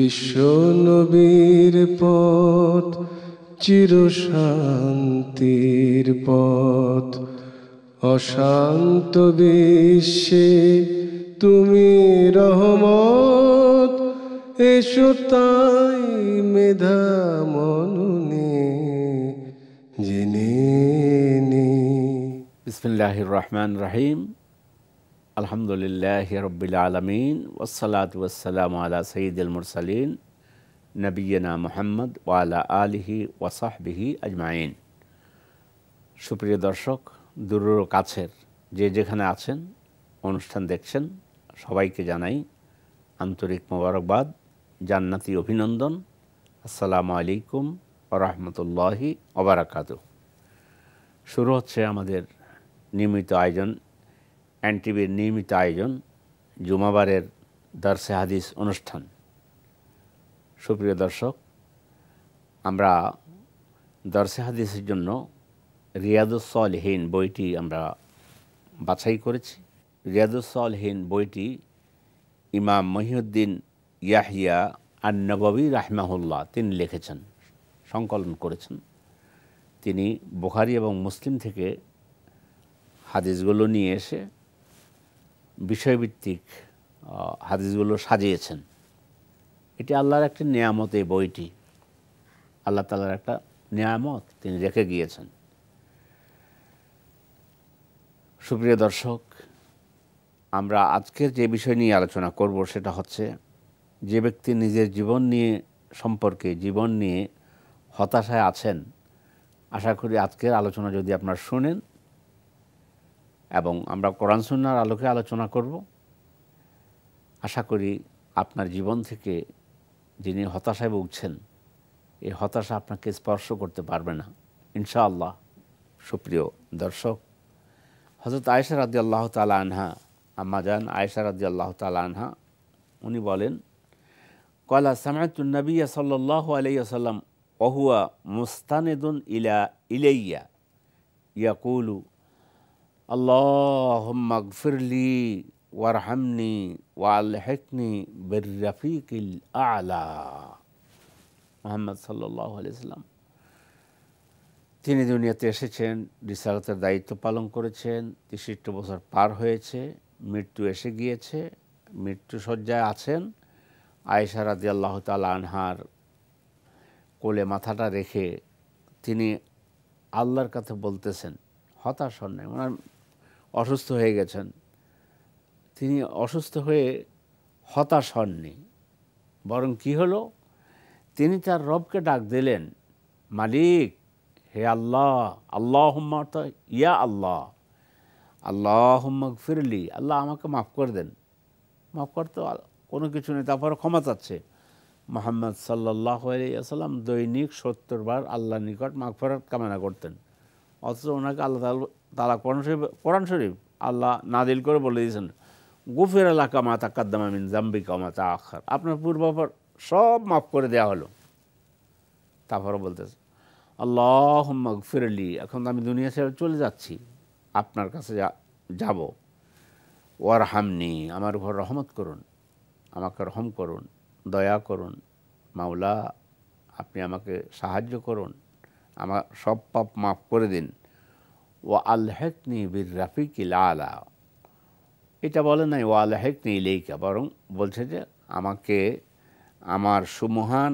বিশ্ব নবীর পথ চিরশান্তির পথ, অশান্ত বিশ্বে তুমি রহমত, এসো তাই মেধা মননে জেনে নি। বিসমিল্লাহির রহমানির রহিম। আলহামদুলিল্লাহি রাব্বিল আলামিন ওয়াসসালাতু ওয়াসসালামু আলা সাইয়্যিদিল মুরসালিন নবিয়্যিনা মুহাম্মদ ওয়া আলা আলিহি ওয়া সাহবিহি আজমাইন। সুপ্রিয় দর্শক, দূরের ও কাছের যে যেখানে আছেন, অনুষ্ঠান দেখছেন, সবাইকে জানাই আন্তরিক মোবারকবাদ, জান্নাতি অভিনন্দন। আসসালামু আলাইকুম ওয়া রাহমাতুল্লাহি ওয়া বারাকাতুহু। শুরু হচ্ছে আমাদের নিয়মিত আয়োজন, এনটিভির নিয়মিত আয়োজন জুমাবারের দরসে হাদিস অনুষ্ঠান। সুপ্রিয় দর্শক, আমরা দরসে হাদিসের জন্য রিয়াদুস সালিহিন বইটি আমরা বাছাই করেছি। রিয়াদুস সালিহিন বইটি ইমাম মহিউদ্দিন ইয়াহিয়া আন-নববী রাহিমাহুল্লাহ তিনি লিখেছেন, সংকলন করেছেন। তিনি বুখারী এবং মুসলিম থেকে হাদিসগুলো নিয়ে এসে বিষয়ভিত্তিক হাদিসগুলো সাজিয়েছেন। এটি আল্লাহর একটি নেয়ামত। এই বইটি আল্লাহ তাআলার একটা নেয়ামত, তিনি রেখে গিয়েছেন। সুপ্রিয় দর্শক, আমরা আজকের যে বিষয় নিয়ে আলোচনা করব সেটা হচ্ছে, যে ব্যক্তি নিজের জীবন নিয়ে হতাশায় আছেন, আশা করি আজকের আলোচনা যদি আপনারা শুনেন, এবং আমরা কোরআন সুন্নাহর আলোকে আলোচনা করব, আশা করি আপনার জীবন থেকে যিনি হতাশায় ভুগছেন, এই হতাশা আপনাকে স্পর্শ করতে পারবে না ইনশাআল্লাহ। সুপ্রিয় দর্শক, হযরত আয়েশা রাদিয়াল্লাহু তাআলা আনহা, আম্মাজান আয়েশা রাদিয়াল্লাহু তাআলা আনহা, উনি বলেন, ক্বালা সামি'তু নাবিয়্যা সাল্লাল্লাহু আলাইহি ওয়াসাল্লাম ওয়া হুয়া মুস্তানিদুন ইলাইয়া ইয়াকুলু আল্লাহুম্মা গফিরলি ওয়ারহামনি ওয়ালহিকনি বিররাফিকিল আ'লা। মুহাম্মদ সাল্লাল্লাহু আলাইহি ওয়াসাল্লাম তিনি দুনিয়াতে এসেছেন, রিসালাতের দায়িত্ব পালন করেছেন। ৬৩ বছর পার হয়েছে, মৃত্যু এসে গিয়েছে, মৃত্যু শয্যায় আছেন। আয়েশা রাদিয়াল্লাহু তাআলা আনহার কোলে মাথাটা রেখে তিনি আল্লাহর কাছে বলতেছেন, হতাশ হন নাই, ওনার অসুস্থ হয়ে গেছেন, তিনি অসুস্থ হয়ে হতাশ হননি, বরং কি হলো, তিনি তার রবকে ডাক দিলেন, মালিক, হে আল্লাহ, আল্লাহুম্মা ইয়া আল্লাহ, আল্লাহুম্মা গফিরলি, আল্লাহ আমাকে মাফ করে দেন। মাফ করতে কোনো কিছু নেই, তারপরে ক্ষমা চাচ্ছে। মুহাম্মদ সাল্লাল্লাহু আলাইহি ওয়াসাল্লাম দৈনিক ৭০ বার আল্লাহর নিকট মাগফিরাত কামনা করতেন, অথচ ওনাকে আল্লাহ তাআলা কোরআন শরীফ আল্লাহ নাজিল করে বলে দিয়েছেন, গুফিরা লাকা মা তাকাদ্দামা মিন যামবিকা ওয়া মা তাআখার, আপনার পূর্বাপর সব মাফ করে দেওয়া হলো। তারপরে বলতেছে, আল্লাহুম্মা গফিরলি, এখন আমি দুনিয়া ছেড়ে চলে যাচ্ছি, আপনার কাছে যাব, ওয়ারহামনি, আমার উপর রহমত করুন, আমাকে রহম করুন, দয়া করুন, মাওলা আপনি আমাকে সাহায্য করুন, আমার সব পাপ মাফ করে দিন, ওয়া আলহিকনি বিররাফিকিল আ'লা। এটা বলে নাই ওয়া আলহিকনি ইলাইকা, বরং বলছে যে আমাকে আমার সুমহান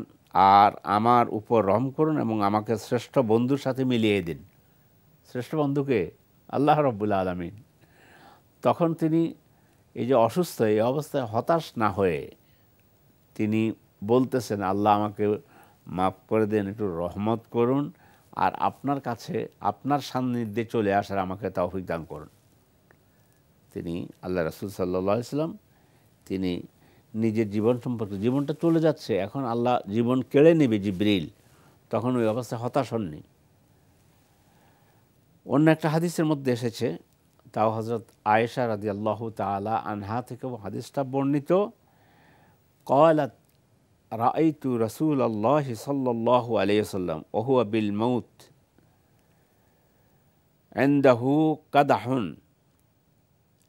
আর আমার উপর রহম করুন এবং আমাকে শ্রেষ্ঠ বন্ধুর সাথে মিলিয়ে দিন। শ্রেষ্ঠ বন্ধুকে আল্লাহ রাব্বুল আলামিন। তখন তিনি এই যে অসুস্থ, এই অবস্থায় হতাশ না হয়ে তিনি বলতেছেন, আল্লাহ আমাকে মাফ করে দেন, একটু রহমত করুন, আর আপনার কাছে আপনার সান্নিধ্যে চলে আসার আমাকে তৌফিক দান করুন। তিনি আল্লাহ রাসূল সাল্লাল্লাহু আলাইহি ওয়াসাল্লাম তিনি নিজের জীবন সম্পর্কে, জীবনটা চলে যাচ্ছে, এখন আল্লাহ জীবন কেড়ে নেবে জিবরিল, তখন ওই অবস্থায় হতাশ হননি। অন্য একটা হাদিসের মধ্যে এসেছে, তাও হযরত আয়েশা রাদিয়াল্লাহু তাআলা আনহা থেকে হাদিসটা বর্ণিত, ক্বালাত রাআইতু রাসূলাল্লাহি সাল্লাল্লাহু আলাইহি ওয়াসাল্লাম ওয়া হুয়া বিল মাউত ইনদাহু কাদাহুন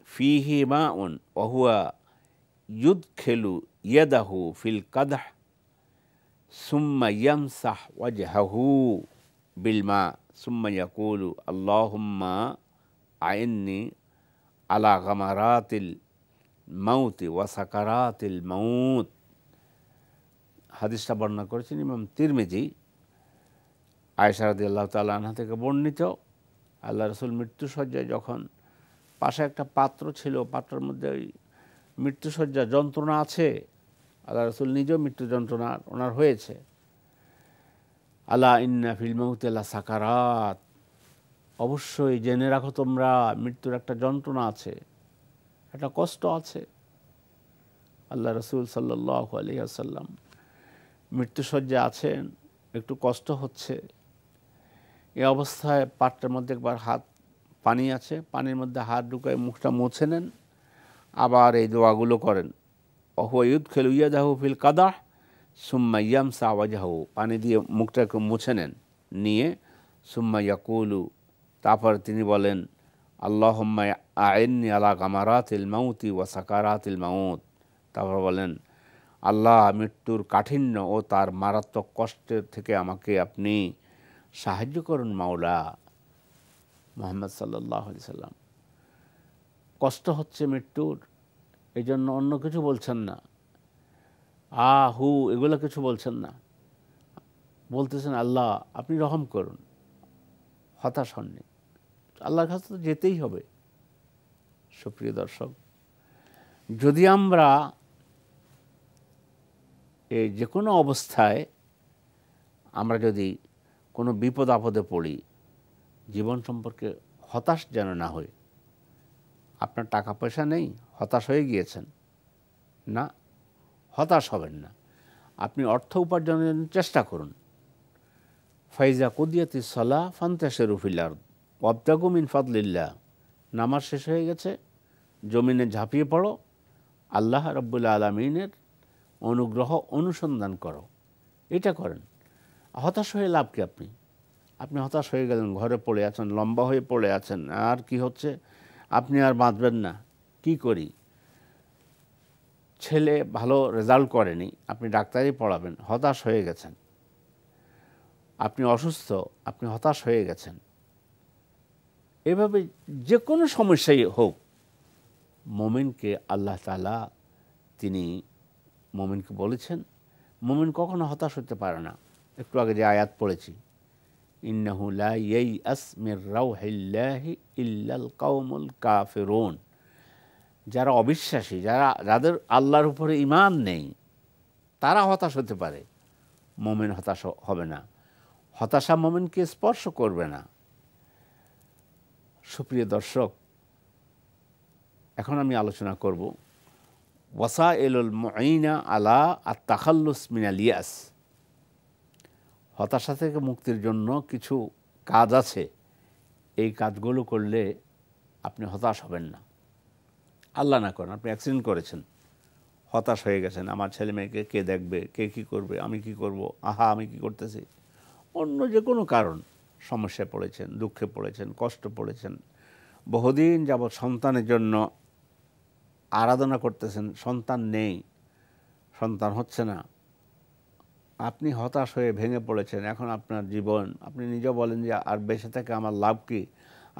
ফীহি মাউন ওয়া হুয়া ইউদখিলু ইয়াদাহু ফিল কাদাহ সুম্মা ইয়ামসাহ ওয়াজহাহু বিলমা সুম্মা ইয়াকুলু আল্লাহুম্মা আইন্নি আলা গামারাতিল মাউতি ওয়া সাকারাতিল মাউত। হাদিসটা বর্ণনা করেছেন ইমাম তিরমিজি। আয়েশা রাদিয়াল্লাহু তাআলা আনহা থেকে বর্ণিত, আল্লাহ রাসূল মৃত্যুশয্যায় যখন পাশে একটা পাত্র ছিল, পাত্রের মধ্যে ওই মৃত্যুশয্যা যন্ত্রণা আছে, আল্লাহ রাসূল নিজেও মৃত্যু যন্ত্রণা ওনার হয়েছে। আলা ইন্না ফিল মাউতি লা সাকারাত, অবশ্যই জেনে রাখো তোমরা মৃত্যুর একটা যন্ত্রণা আছে, একটা কষ্ট আছে। আল্লাহ রাসূল সাল্লাল্লাহু আলাইহি ওয়াসাল্লাম মৃত্যুশয্যায় আছেন, একটু কষ্ট হচ্ছে। এই অবস্থায় পাত্রের মধ্যে একবার হাত পানি আছে, পানির মধ্যে হাত ঢুকায় মুখটা মুছে নেন, আবার এই দোয়াগুলো করেন। ওহুয়া ইউদখিলু ইয়াদাহু ফিল কাদাহ সুম্মা ইয়ামসা ওয়াজহাহু, পানি দিয়ে মুখটাকে মুছে নেন, নিয়ে সুম্মা ইয়াকুলু, তারপর তিনি বলেন আল্লাহুম্মা আইন্নি আলা গামারাতিল মাউতি ওয়া সাকারাতিল মাউত। তারপর বলেন আল্লাহ, মৃত্যুর কাঠিন্য ও তার মারাত্মক কষ্টের থেকে আমাকে আপনি সাহায্য করুন মাওলা। মুহাম্মদ সাল্লাল্লাহু আলাইহি সাল্লাম কষ্ট হচ্ছে মৃত্যুর, এই জন্য অন্য কিছু বলছেন না, হু এগুলো কিছু বলছেন না, বলতেছেন আল্লাহ আপনি রহম করুন, হতাশ হননি। আল্লাহর কাছে তো যেতেই হবে। সুপ্রিয় দর্শক, যদি আমরা এই যে কোনো অবস্থায় আমরা যদি কোনো বিপদ আপদে পড়ি, জীবন সম্পর্কে হতাশ যেন না হই। আপনার টাকা পয়সা নেই, হতাশ হয়ে গিয়েছেন, না, হতাশ হবেন না। আপনি অর্থ উপার্জনের জন্য চেষ্টা করুন। ফাইজা কুদিয়াতিস সালাহ ফান্তাশিরু ফিল আরদ ওয়াবতাগু মিন ফাদলিল্লাহ, নামাজ শেষ হয়ে গেছে, জমিনে ঝাঁপিয়ে পড়ো, আল্লাহ রাব্বুল আলামিনের অনুগ্রহ অনুসন্ধান করো, এটা করেন। হতাশ হয়ে লাভ কি? আপনি হতাশ হয়ে গেলেন, ঘরে পড়ে আছেন, লম্বা হয়ে পড়ে আছেন, আর কি হচ্ছে, আপনি আর বাঁচবেন না, কি করি? ছেলে ভালো রেজাল্ট করেনি, আপনি ডাক্তারি পড়াবেন, হতাশ হয়ে গেছেন। আপনি অসুস্থ, আপনি হতাশ হয়ে গেছেন। এভাবে যে কোনো সমস্যাই হোক, মুমিনকে আল্লাহ তাআলা তিনি মুমিনকে বলেছেন, মুমিন কখনো হতাশ হতে পারে না। একটু আগে যে আয়াত পড়েছি, ইন্নাহু লা ইয়াইআস মির রাউহিল্লাহি ইল্লাল কাওমুল কাফিরুন, যারা অবিশ্বাসী, যাদের আল্লাহর উপরে ঈমান নেই, তারা হতাশ হতে পারে, মুমিন হতাশ হবে না। হতাশা মুমিনকে স্পর্শ করবে না। সুপ্রিয় দর্শক, এখন আমি আলোচনা করব ওয়াসাইলুল মুঈনা আলা আত-তাখাল্লুস মিনাল ইয়াস। হতাশা থেকে মুক্তির জন্য কিছু কাজ আছে, এই কাজগুলো করলে আপনি হতাশ হবেন না। আল্লাহ না করেন আপনি অ্যাক্সিডেন্ট করেছেন, হতাশ হয়ে গেছেন, আমার ছেলে মেয়েকে কে দেখবে, কে কী করবে, আমি কি করব, আমি কি করতেছি, অন্য যে কোনো কারণ, সমস্যায় পড়েছেন, দুঃখে পড়েছেন, কষ্ট পড়েছেন, বহুদিন যাবৎ সন্তানের জন্য আরাধনা করতেছেন, সন্তান নেই, সন্তান হচ্ছে না, আপনি হতাশ হয়ে ভেঙে পড়েছেন। এখন আপনার জীবন, আপনি নিজেও বলেন যে আর বেঁচে থেকে আমার লাভ কি,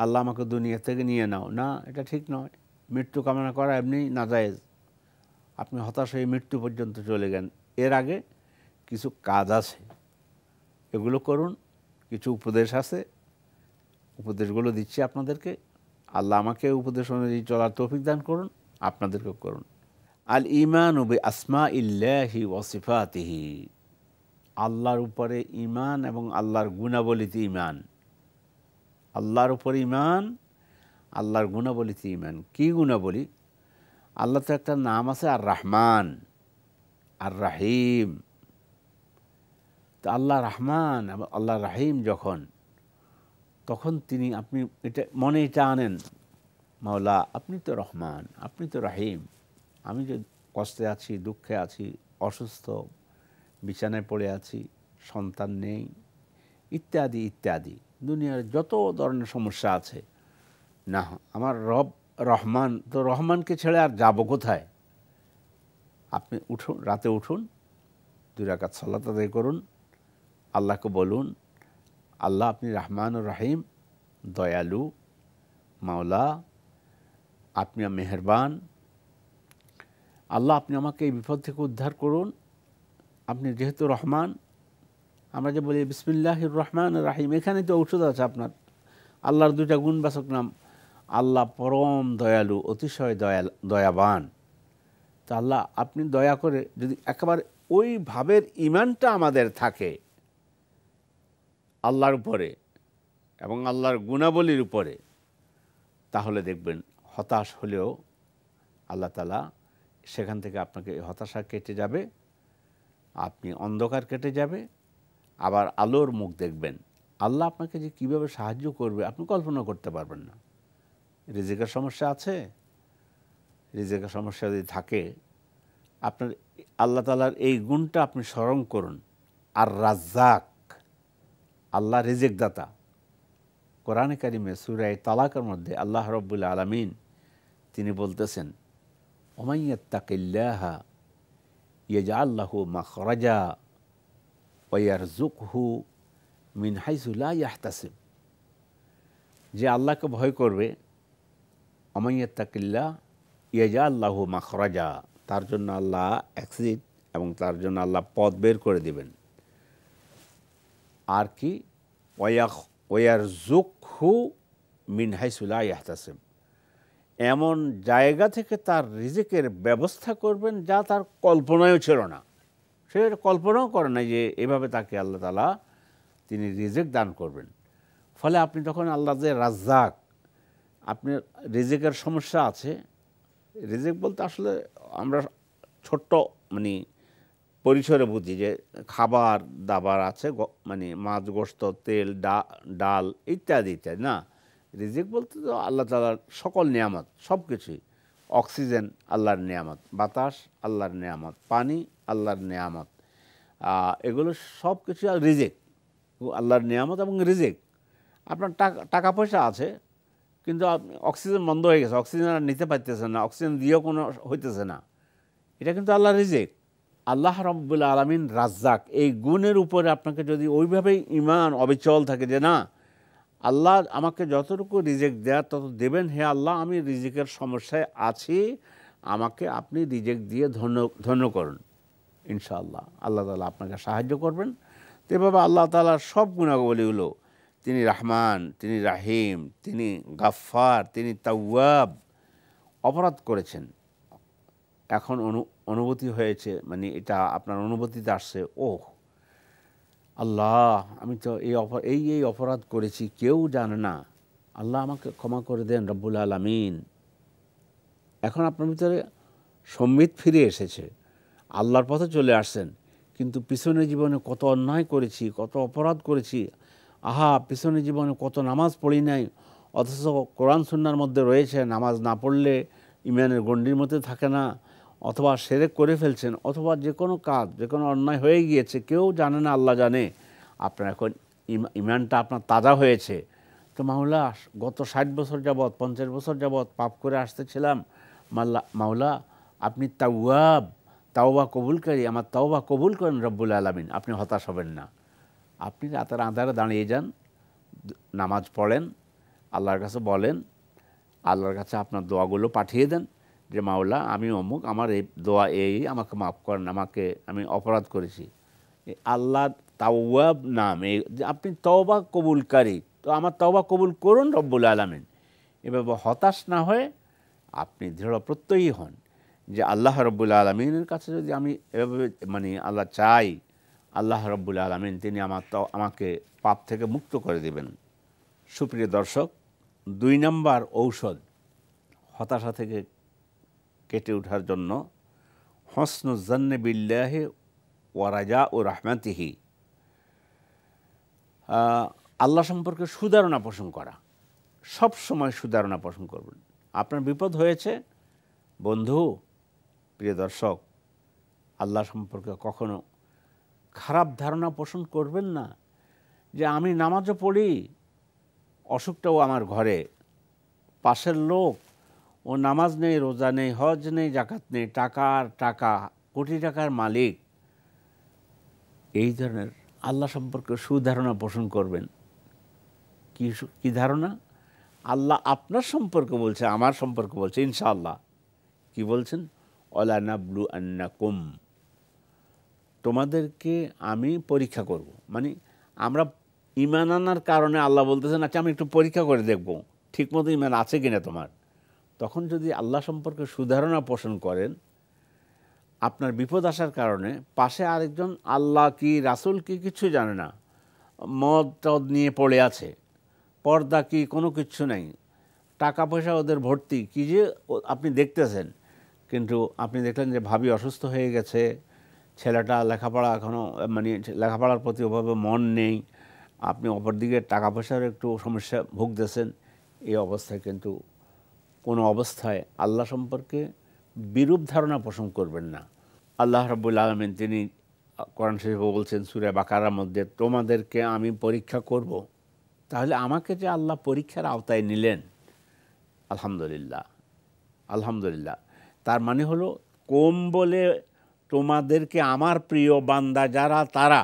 আল্লাহ আমাকে দুনিয়া থেকে নিয়ে নাও, না, এটা ঠিক নয়। মৃত্যু কামনা করা এমনি নাজায়েজ। আপনি হতাশ হয়ে মৃত্যু পর্যন্ত চলে গেলেন, এর আগে কিছু কাজ আছে, এগুলো করুন। কিছু উপদেশ আছে, উপদেশগুলো দিচ্ছি আপনাদেরকে। আল্লাহ আমাকে উপদেশ অনুযায়ী চলার তৌফিক দান করুন, আপনাদেরকেও করুন। আল ঈমানু বি আসমাইল্লাহি ওয়া সিফাতিহি, আল্লাহর উপরে ঈমান এবং আল্লাহর গুণাবলীতে ঈমান। আল্লাহর উপরে ঈমান, আল্লাহর গুণাবলীতে ঈমান। কি গুণাবলী? আল্লাহ তো একটা নাম আছে আর রহমান, আর রাহিম। তো আল্লাহ রহমান এবং আল্লাহ রাহিম যখন, তখন তিনি, আপনি এটা মনে এটা আনেন, মাওলা আপনি তো রহমান, আপনি তো রাহিম। আমি যে কষ্টে আছি, দুঃখে আছি, অসুস্থ, বিছানায় পড়ে আছি, সন্তান নেই, ইত্যাদি ইত্যাদি, দুনিয়ার যত ধরনের সমস্যা আছে, না আমার রব রহমান, তো রহমানকে ছেড়ে আর যাব কোথায়? আপনি উঠুন, রাতে উঠুন, 2 রাকাত সালাত আদায় করুন, আল্লাহকে বলুন, আল্লাহ আপনি রহমানুর রহিম, দয়ালু, মাওলা, আপনি মেহেরবান, আল্লাহ আপনি আমাকে এই বিপদ থেকে উদ্ধার করুন। আপনি যেহেতু রহমান, আমরা যে বলি বিসমিল্লাহির রহমানির রহিম, এখানে তো ঔষধ আছে আপনার। আল্লাহর 2টা গুণবাচক নাম, আল্লাহ পরম দয়ালু, অতিশয় দয়াবান। তা আল্লাহ আপনি দয়া করে যদি একেবারে ওই ভাবের ঈমানটা আমাদের থাকে আল্লাহর উপরে এবং আল্লাহর গুণাবলীর উপরে, তাহলে দেখবেন হতাশ হলেও আল্লাহ তাআলা সেখান থেকে আপনাকে হতাশা কেটে যাবে, আপনি অন্ধকার কেটে যাবে, আবার আলোর মুখ দেখবেন। আল্লাহ আপনাকে যে কীভাবে সাহায্য করবে আপনি কল্পনা করতে পারবেন না। রিজিকের সমস্যা আছে, রিজিকের সমস্যা যদি থাকে, আপনার আল্লাহ তাআলার এই গুণটা আপনি স্মরণ করুন। আর রাজ্জাক, আল্লাহ রিজিক দাতা। কোরআনে কারিমে সূরা তালাকের মধ্যে আল্লাহ রাব্বুল আলামিন তিনি বলতেছেন, ওমাইয়াত্তাকিল্লাহা ইয়াজআল লাহু মাখরাজা ওয়া ইয়ারযুকহু মিন হাইসু লা ইয়াহতাসিব। যে আল্লাহকে ভয় করবে, ওমাইয়াত্তাকিল্লাহ ইয়াজআল লাহু মাখরাজা, তার জন্য আল্লাহ এক্সিট এবং তার জন্য আল্লাহ পথ বের করে দিবেন। আর কি, ওয়ারযুকহু মিন হাইসু লা ইয়াহতাসিব, এমন জায়গা থেকে তার রিজিকের ব্যবস্থা করবেন যা তার কল্পনায়ও ছিল না। সে কল্পনাও করে না যে এভাবে তাকে আল্লাহ তাআলা তিনি রিজিক দান করবেন। ফলে আপনি তখন আল্লাহ যে রাজ্জাক, আপনার রিজিকের সমস্যা আছে, রিজিক বলতে আসলে আমরা ছোট্ট মানে পরিসরে বুঝি যে খাবার দাবার আছে, মানে মাছ, গোশত, তেল, ডাল ইত্যাদি ইত্যাদি। না, রিজিক বলতে তো আল্লাহ তাআলার সকল নিয়ামত, সব কিছুই। অক্সিজেন আল্লাহর নিয়ামত, বাতাস আল্লাহর নিয়ামত, পানি আল্লাহর নিয়ামত, এগুলো সব কিছু রিজিক, আল্লাহর নিয়ামত এবং রিজিক। আপনার টাকা পয়সা আছে, কিন্তু আপনি অক্সিজেন বন্ধ হয়ে গেছে, অক্সিজেন আর নিতে পারতেছেন না, অক্সিজেন দিয়েও কোনো হইতেছে না, এটা কিন্তু আল্লাহর রিজিক। আল্লাহ রাব্বুল আলামিন রাজ্জাক, এই গুণের উপরে আপনাকে যদি ওইভাবেই ঈমান অবিচল থাকে যে না, আল্লাহ আমাকে যতটুকু রিজিক দেয়ার তত দেবেন, হে আল্লাহ আমি রিজিকের সমস্যায় আছি, আমাকে আপনি রিজিক দিয়ে ধন্য করুন, ইনশাআল্লাহ আল্লাহ তাআলা আপনাকে সাহায্য করবেন। তো এভাবে আল্লাহ তাআলার সব গুণাবলীগুলো, তিনি রহমান, তিনি রাহিম, তিনি গাফফার, তিনি তাওয়াব। অপরাধ করেছেন, এখন অনুভূতি হয়েছে, মানে এটা আপনার অনুভূতিতে আসছে, ওহ আল্লাহ আমি তো এই অপরাধ করেছি, কেউ জানে না, আল্লাহ আমাকে ক্ষমা করে দেন রব্বুল আলামিন। এখন আপনার ভিতরে সম্বিত ফিরে এসেছে, আল্লাহর পথে চলে আসছেন, কিন্তু পিছনের জীবনে কত অন্যায় করেছি, কত অপরাধ করেছি, পিছনের জীবনে কত নামাজ পড়ি নাই, অথচ কোরআন সুন্নাহর মধ্যে রয়েছে নামাজ না পড়লে ঈমানের গণ্ডির মধ্যে থাকে না, অথবা শিরক করে ফেলছেন, অথবা যে কোনো কাজ, যে কোনো অন্যায় হয়ে গিয়েছে, কেউ জানে না, আল্লাহ জানে। আপনার এখন ঈমানটা আপনার তাজা হয়েছে। তো মাওলা, গত 60 বছর যাবৎ, 50 বছর যাবৎ পাপ করে আসতেছিলাম, মাওলা আপনি তাওয়াব, তাওবা কবুলকারী, আমার তাওবা কবুল করেন রব্বুল আলামিন। আপনি হতাশ হবেন না। আপনি রাতের আঁধারে দাঁড়িয়ে যান, নামাজ পড়েন, আল্লাহর কাছে বলেন, আল্লাহর কাছে আপনার দোয়াগুলো পাঠিয়ে দেন যে মাওলা আমি অমুক, আমার এই দোয়া এই, আমাকে মাফ করেন, আমি অপরাধ করেছি। আল্লাহ তাওয়াব নাম, এই যে আপনি তওবা কবুলকারী, তো আমার তওবা কবুল করুন রব্বুল আলামিন। এভাবে হতাশ না হয়ে আপনি দৃঢ় প্রত্যয়ী হন যে আল্লাহ রব্বুল আলামিনের কাছে যদি আমি এভাবে মানে আল্লাহ চাই, আল্লাহ রব্বুল আলামিন তিনি আমাকে পাপ থেকে মুক্ত করে দেবেন। সুপ্রিয় দর্শক, 2 নম্বর ঔষধ হতাশা থেকে কেটে ওঠার জন্য, হসনুজ জান্নে বিল্লাহি ওয়া রাজাউ রাহমাতিহি, আল্লাহ সম্পর্কে সুধারণা পোষণ করা। সব সময় সুধারণা পোষণ করবেন। আপনার বিপদ হয়েছে, বন্ধু, প্রিয় দর্শক, আল্লাহ সম্পর্কে কখনো খারাপ ধারণা পোষণ করবেন না যে আমি নামাজও পড়ি, অসুখটাও আমার ঘরে, পাশের লোক ও নামাজ নেই, রোজা নেই, হজ নেই, জাকাত নেই, টাকার টাকা, কোটি টাকার মালিক, এই ধরনের আল্লাহ সম্পর্কে সুধারণা পোষণ করবেন। কি ধারণা? আল্লাহ আপনার সম্পর্কে বলছে, আমার সম্পর্কে বলছে ইনশাআল্লাহ। কি বলছেন? ওয়ালা নাবলু আন্নাকুম, তোমাদেরকে আমি পরীক্ষা করব। মানে আমরা ঈমান আনার কারণে আল্লাহ বলতেছেন আচ্ছা আমি একটু পরীক্ষা করে দেখব ঠিকমতো ঈমান আছে কিনা তোমার। তখন যদি আল্লাহ সম্পর্কে সুধারণা পোষণ করেন, আপনার বিপদ আসার কারণে পাশে আরেকজন আল্লাহ কি রাসূল কি কিছু জানে না, মদ টদ নিয়ে পড়ে আছে, পর্দা কি কোনো কিছু নাই, টাকা পয়সা ওদের ভর্তি, কি যে আপনি দেখতেছেন, কিন্তু আপনি দেখলেন যে ভাবি অসুস্থ হয়ে গেছে, ছেলেটা লেখাপড়া এখনও মানে লেখাপড়ার প্রতি ওভাবে মন নেই, আপনি অপরদিকে টাকা পয়সার একটু সমস্যা ভুগতেছেন। এই অবস্থায় কিন্তু কোনো অবস্থায় আল্লাহ সম্পর্কে বিরূপ ধারণা পোষণ করবেন না। আল্লাহ রাব্বুল আলামিন তিনি কোরআন শরীফে বলছেন সূরা বাকারার মধ্যে, তোমাদেরকে আমি পরীক্ষা করব। তাহলে আমাকে যে আল্লাহ পরীক্ষার আওতায় নিলেন, আলহামদুলিল্লাহ আলহামদুলিল্লাহ। তার মানে হলো কম বলে তোমাদেরকে আমার প্রিয় বান্দা যারা তারা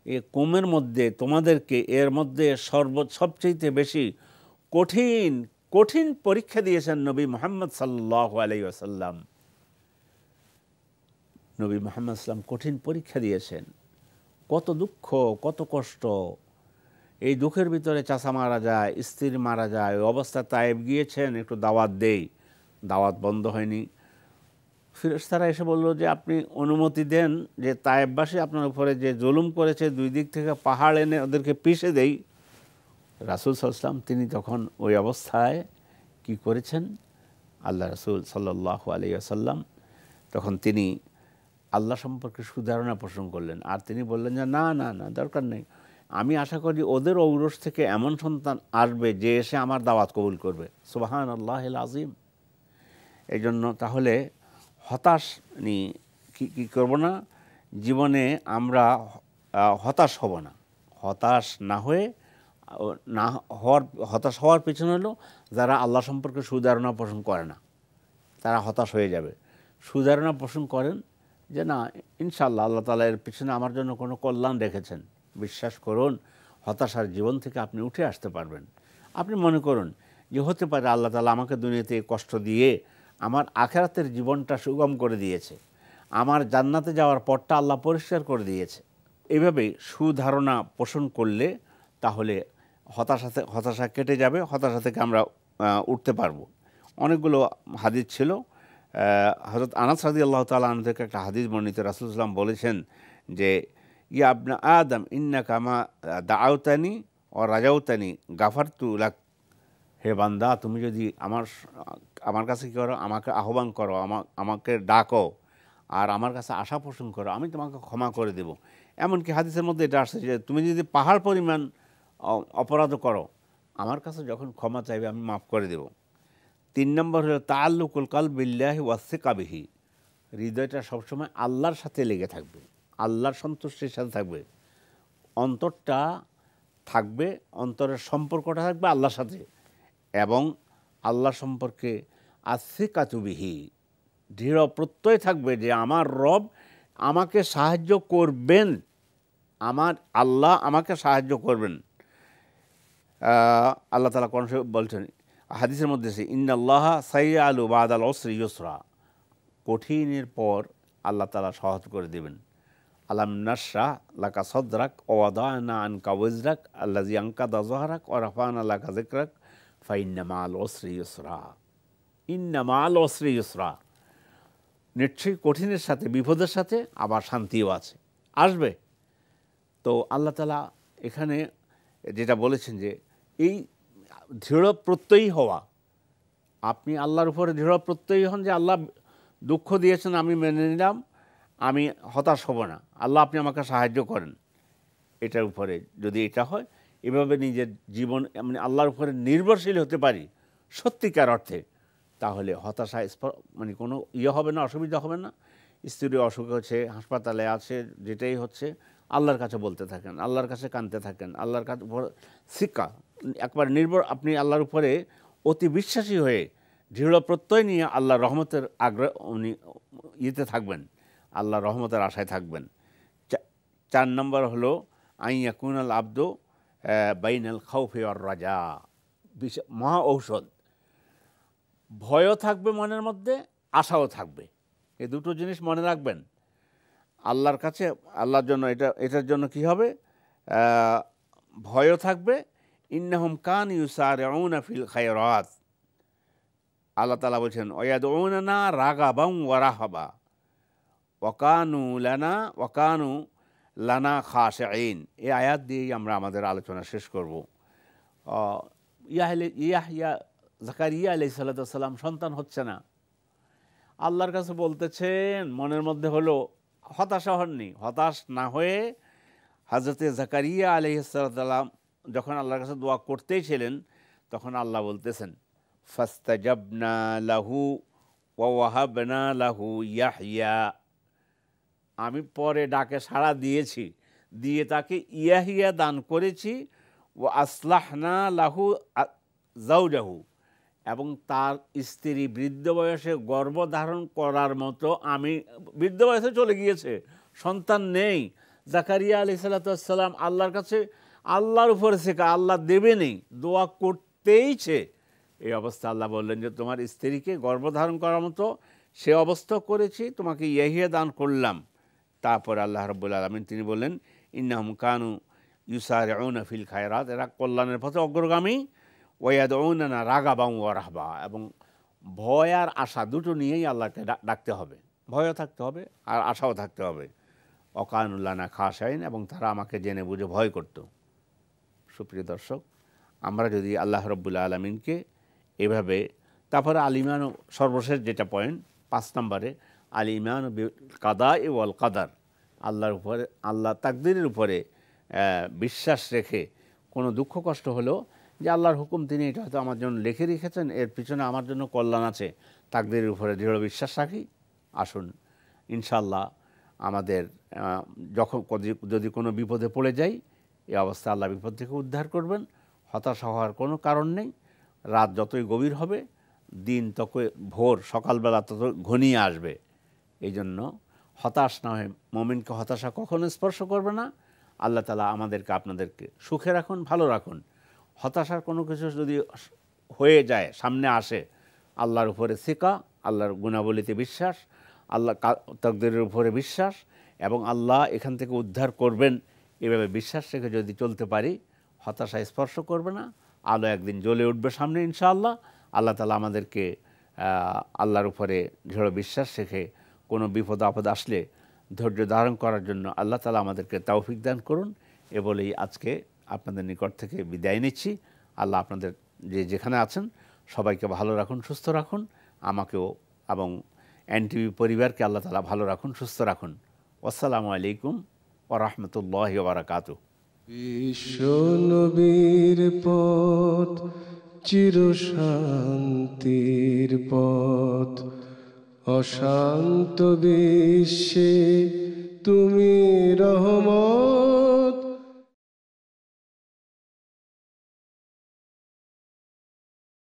এ কমের মধ্যে তোমাদেরকে এর মধ্যে সবচেয়ে বেশি কঠিন কঠিন পরীক্ষা দিয়েছেন নবী মুহাম্মদ সাল্লাল্লাহু আলাইহি ওয়াসাল্লাম। নবী মুহাম্মদ সাল্লাম কঠিন পরীক্ষা দিয়েছেন। কত দুঃখ, কত কষ্ট, এই দুঃখের ভিতরে চাচা মারা যায়, স্ত্রী মারা যায়, ওই অবস্থা তায়েব গিয়েছেন একটু দাওয়াত দেই, দাওয়াত বন্ধ হয়নি। ফেরেশতারা এসে বলল যে আপনি অনুমতি দেন যে তায়েববাসী আপনার উপরে যে জুলুম করেছে দুই দিক থেকে পাহাড় এনে ওদেরকে পিষে দেই। রাসূল সাল্লাল্লাহু আলাইহি ওয়াসাল্লাম তিনি তখন ওই অবস্থায় কি করেছেন? আল্লাহ রাসূল সাল্লাল্লাহু আলাইহি ওয়াসাল্লাম তখন তিনি আল্লাহ সম্পর্কে সুধারণা পোষণ করলেন। আর তিনি বললেন যে না না না, দরকার নেই, আমি আশা করি ওদের ঔরস থেকে এমন সন্তান আসবে যে এসে আমার দাওয়াত কবুল করবে। সুবহানাল্লাহিল আযীম। এই জন্য তাহলে হতাশ কি করব না, জীবনে আমরা হতাশ হব না। হতাশ না হয়ে হতাশ হওয়ার পেছনে হলো যারা আল্লাহ সম্পর্কে সুধারণা পোষণ করে না, তারা হতাশ হয়ে যাবে। সুধারণা পোষণ করেন যে না ইনশাআল্লাহ আল্লাহ তাআলা এর পিছনে আমার জন্য কোনো কল্যাণ রেখেছেন, বিশ্বাস করুন, হতাশার জীবন থেকে আপনি উঠে আসতে পারবেন। আপনি মনে করুন যে হতে পারে আল্লাহ তাআলা আমাকে দুনিয়াতে কষ্ট দিয়ে আমার আখিরাতের জীবনটা সুগম করে দিয়েছে, আমার জান্নাতে যাওয়ার পথটা আল্লাহ পরিষ্কার করে দিয়েছে। এইভাবে সুধারণা পোষণ করলে তাহলে হতাশা কেটে যাবে, হতাশা থেকে আমরা উঠতে পারবো। অনেকগুলো হাদিস ছিল। হযরত আনাস রাদিয়াল্লাহু তাআলা আনহু থেকে একটা হাদিস বর্ণিত, রাসূল সাল্লাল্লাহু আলাইহি ওয়াসাল্লাম বলেছেন যে ইয়া ইবনা আদম ইন্নাকা মা দাআউতানি ওয়া রাজাউতানি গাফারতু লাক, হে বান্দা তুমি যদি আমার কাছে কী করো, আমাকে আহ্বান করো, আমাকে ডাকো আর আমার কাছে আশা পোষণ করো, আমি তোমাকে ক্ষমা করে দেব। এমনকি হাদিসের মধ্যে এটা আসছে যে তুমি যদি পাহাড় পরিমাণ অপরাধ করো, আমার কাছে যখন ক্ষমা চাইবে আমি মাফ করে দেব। 3 নম্বর হলো তাআল্লুকুল কলবি বিল্লাহি ওয়াসসিকা বিহি, হৃদয়টা সবসময় আল্লাহর সাথে লেগে থাকবে, আল্লাহর সন্তুষ্টির সাথে থাকবে, অন্তরটা থাকবে, অন্তরের সম্পর্কটা থাকবে আল্লাহর সাথে, এবং আল্লাহ সম্পর্কে আসসিকাতু বিহি, দৃঢ় প্রত্যয় থাকবে যে আমার রব আমাকে সাহায্য করবেন, আমার আল্লাহ আমাকে সাহায্য করবেন। আল্লাহ তাআলা কোরআনে বলছেন, হাদিসের মধ্যে আছে ইন্নাল্লাহা সাইয়্যালু বাদাল উসরি ইউসরা, কঠিনের পর আল্লাহ তাআলা সহজ করে দেবেন। আলাম নাশরাহ লাকা সাদরাক ওয়া ওয়াদানা আনকা ওয়জরাক আল্লাযী আনকাযা যাহরাক ওয়া রাফা'না লাকা যিকরাক ফাইন্না মা'আল উসরি ইউসরা, ইন্না মা'আল উসরি ইউসরা, নিশ্চয়ই কঠিনের সাথে বিপদের সাথে আবার শান্তিও আছে, আসবে। তো আল্লাহ তাআলা এখানে যেটা বলেছেন যে এই দৃঢ় প্রত্যয়ী হওয়া, আপনি আল্লাহর উপরে দৃঢ় প্রত্যয়ী হন যে আল্লাহ দুঃখ দিয়েছেন আমি মেনে নিলাম, আমি হতাশ হব না, আল্লাহ আপনি আমাকে সাহায্য করেন। এটার উপরে যদি এটা হয়, এভাবে নিজের জীবন মানে আল্লাহর উপরে নির্ভরশীল হতে পারি সত্যিকার অর্থে, তাহলে হতাশা মানে কোনো হবে না, অসুবিধা হবে না। স্ত্রী অসুখ হচ্ছে, হাসপাতালে আছে, যেটাই হচ্ছে আল্লাহর কাছে বলতে থাকেন, আল্লাহর কাছে কাঁদতে থাকেন, আল্লাহর কাছে শিক্ষা একবার নির্ভর, আপনি আল্লাহর উপরে অতি বিশ্বাসী হয়ে দৃঢ় প্রত্যয় নিয়ে আল্লাহর রহমতের আগ্রহ ইয়েতে থাকবেন, আল্লাহর রহমতের আশায় থাকবেন। 4 নম্বর হলো আইয়াকুনাল আব্দু বাইনাল খাউফি ওয়ার রাজা, মহা ঔষধ। ভয়ও থাকবে মনের মধ্যে, আশাও থাকবে। এই দুটো জিনিস মনে রাখবেন। আল্লাহর কাছে, আল্লাহর জন্য এটার জন্য কি হবে? ভয়ও থাকবে। ইন্নাহুম কান ইউসারিউনা ফিল খায়রাত, আল্লাহ তাআলা বলছেন ওয়ায়াদউনানা রাগাবান ওয়া রাহাবা ওয়া কানু লানা খাশিঈন। এই আয়াত দিয়েই আমরা আমাদের আলোচনা শেষ করব। জাকারিয়া আলাইহিস সালাতু ওয়াস সালাম সন্তান হচ্ছে না, আল্লাহর কাছে বলতেছেন, মনের মধ্যে হলো হতাশা হননি। হতাশ না হয়ে হযরতে জাকারিয়া আলাইহিস সালাতু ওয়াস সালাম যখন আল্লাহর কাছে দোয়া করতেই ছিলেন, তখন আল্লাহ বলতেছেন ফাস্তাজাবনা লাহু ওয়া ওয়াহাবনা লাহু ইয়াহইয়া, আমি পরে ডাকে সাড়া দিয়েছি, দিয়ে তাকে ইয়াহিয়া দান করেছি। ওয়া আসলাহনা লাহু যাওজাহু, এবং তার স্ত্রী বৃদ্ধ বয়সে গর্ভধারণ করার মতো, আমি বৃদ্ধ বয়সে চলে গিয়েছে, সন্তান নেই। জাকারিয়া আলাইহিস সালাতু ওয়াস সালাম আল্লাহর কাছে, আল্লাহর উপরে শেখা, আল্লাহ দেবে নেই, দোয়া করতেইছে। এই অবস্থা আল্লাহ বললেন যে তোমার স্ত্রীকে গর্ভধারণ করার মতো সে অবস্থা করেছি, তোমাকে ইয়াহিয়া দান করলাম। তারপর আল্লাহ রাব্বুল আলামিন তিনি বললেন ইন্নাহুম কানু ইউসারিউনা ফিল খায়রাত, এরা কল্যাণের পথে অগ্রগামী। ওয়ায়াদউনানা রাগাবান ওয়া রাহবা, এবং ভয় আর আশা দুটো নিয়েই আল্লাহকে ডাকতে হবে। ভয়ও থাকতে হবে আর আশাও থাকতে হবে। ওয়াকানু লানা খাশিঈন, এবং তারা আমাকে জেনে বুঝে ভয় করত। সুপ্রিয় দর্শক, আমরা যদি আল্লাহ রাব্বুল আলামিনকে এভাবে, তারপরে আল ঈমান, সর্বশেষ যেটা পয়েন্ট 5 নম্বরে, আল ঈমান বিল কাদাই ওয়াল কাদার, আল্লাহর উপরে, আল্লাহ তাকদীরের উপরে বিশ্বাস রেখে কোনো দুঃখ কষ্ট হলো যে আল্লাহর হুকুম, তিনি এটা হয়তো আমার জন্য লিখে রেখেছেন, এর পিছনে আমার জন্য কল্যাণ আছে, তাকদীরের উপরে দৃঢ় বিশ্বাস রাখি। আসুন ইনশাআল্লাহ আমাদের যদি কোনো বিপদে পড়ে যাই, এই অবস্থা আল্লাহ বিপদ থেকে উদ্ধার করবেন। হতাশা হওয়ার কোনো কারণ নেই। রাত যতই গভীর হবে, দিন ততই ভোর, সকালবেলা তত ঘনিয়ে আসবে। এই জন্য হতাশ না হয়ে, মুমিনকে হতাশা কখনো স্পর্শ করবে না। আল্লাহ তাআলা আমাদেরকে, আপনাদেরকে সুখে রাখুন, ভালো রাখুন। হতাশার কোনো কিছু যদি হয়ে যায়, সামনে আসে, আল্লাহর উপরে সিকা, আল্লাহর গুণাবলিতে বিশ্বাস, আল্লাহ তাকদীরের উপরে বিশ্বাস, এবং আল্লাহ এখান থেকে উদ্ধার করবেন, এভাবে বিশ্বাস রেখে যদি চলতে পারি, হতাশা স্পর্শ করবে না। আলো একদিন জ্বলে উঠবে সামনে ইনশাআল্লাহ। আল্লাহ তাআলা আমাদেরকে আল্লাহর উপরে দৃঢ় বিশ্বাস রেখে কোনো বিপদ আপদ আসলে ধৈর্য ধারণ করার জন্য আল্লাহ তাআলা আমাদেরকে তৌফিক দান করুন। এ বলেই আজকে আপনাদের নিকট থেকে বিদায় নিচ্ছি। আল্লাহ আপনাদের যেখানে আছেন সবাইকে ভালো রাখুন, সুস্থ রাখুন। আমাকেও এবং এনটিভি পরিবারকে আল্লাহ তাআলা ভালো রাখুন, সুস্থ রাখুন। আসসালামু আলাইকুম ওয়া রাহমাতুল্লাহি ওয়া বারাকাতুহু। বিশ্ব নবীর পথ চির শান্তির পথ, অশান্ত বিশ্বে তুমি রহমত।